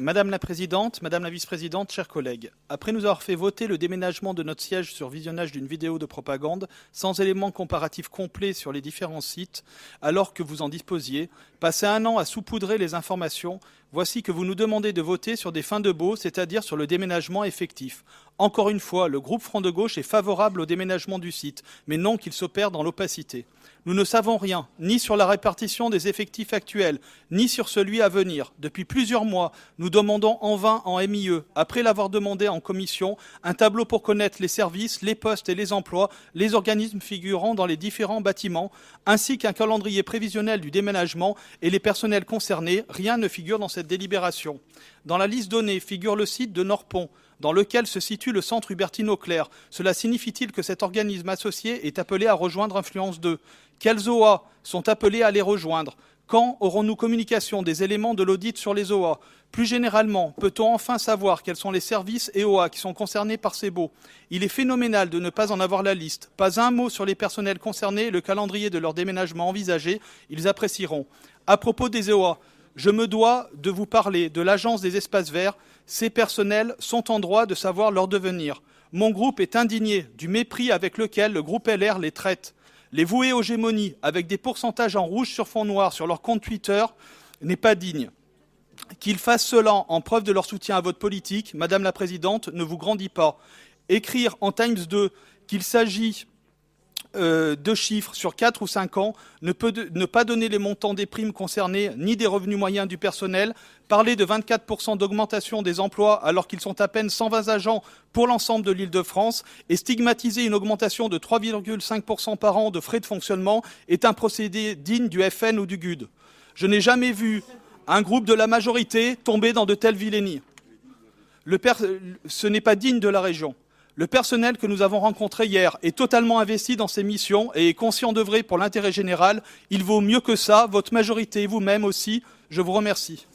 Madame la Présidente, Madame la Vice-Présidente, chers collègues, après nous avoir fait voter le déménagement de notre siège sur visionnage d'une vidéo de propagande, sans éléments comparatifs complets sur les différents sites, alors que vous en disposiez, passé un an à saupoudrer les informations, voici que vous nous demandez de voter sur des fins de baux, c'est-à-dire sur le déménagement effectif. Encore une fois, le groupe Front de Gauche est favorable au déménagement du site, mais non qu'il s'opère dans l'opacité. Nous ne savons rien, ni sur la répartition des effectifs actuels, ni sur celui à venir. Depuis plusieurs mois, nous demandons en vain en MIE, après l'avoir demandé en commission, un tableau pour connaître les services, les postes et les emplois, les organismes figurant dans les différents bâtiments, ainsi qu'un calendrier prévisionnel du déménagement et les personnels concernés. Rien ne figure dans cette délibération. Dans la liste donnée figure le site de Norpont, dans lequel se situe le centre Hubertine-Auclair. Cela signifie-t-il que cet organisme associé est appelé à rejoindre Influence 2 ? Quels OA sont appelés à les rejoindre ? Quand aurons-nous communication des éléments de l'audit sur les OA ? Plus généralement, peut-on enfin savoir quels sont les services et OA qui sont concernés par ces baux ? Il est phénoménal de ne pas en avoir la liste. Pas un mot sur les personnels concernés et le calendrier de leur déménagement envisagé. Ils apprécieront. À propos des OA, je me dois de vous parler de l'Agence des espaces verts. Ces personnels sont en droit de savoir leur devenir. Mon groupe est indigné du mépris avec lequel le groupe LR les traite. Les vouer aux gémonies avec des pourcentages en rouge sur fond noir sur leur compte Twitter n'est pas digne. Qu'ils fassent cela en preuve de leur soutien à votre politique, Madame la Présidente, ne vous grandit pas. Écrire en Times 2 qu'il s'agit de chiffres sur 4 ou 5 ans, ne pas donner les montants des primes concernées ni des revenus moyens du personnel, parler de 24% d'augmentation des emplois alors qu'ils sont à peine 120 agents pour l'ensemble de l'Île-de-France et stigmatiser une augmentation de 3,5% par an de frais de fonctionnement est un procédé digne du FN ou du GUD. Je n'ai jamais vu un groupe de la majorité tomber dans de telles vilainies. Ce n'est pas digne de la région. Le personnel que nous avons rencontré hier est totalement investi dans ses missions et est conscient d'œuvrer pour l'intérêt général. Il vaut mieux que ça, votre majorité et vous-même aussi. Je vous remercie.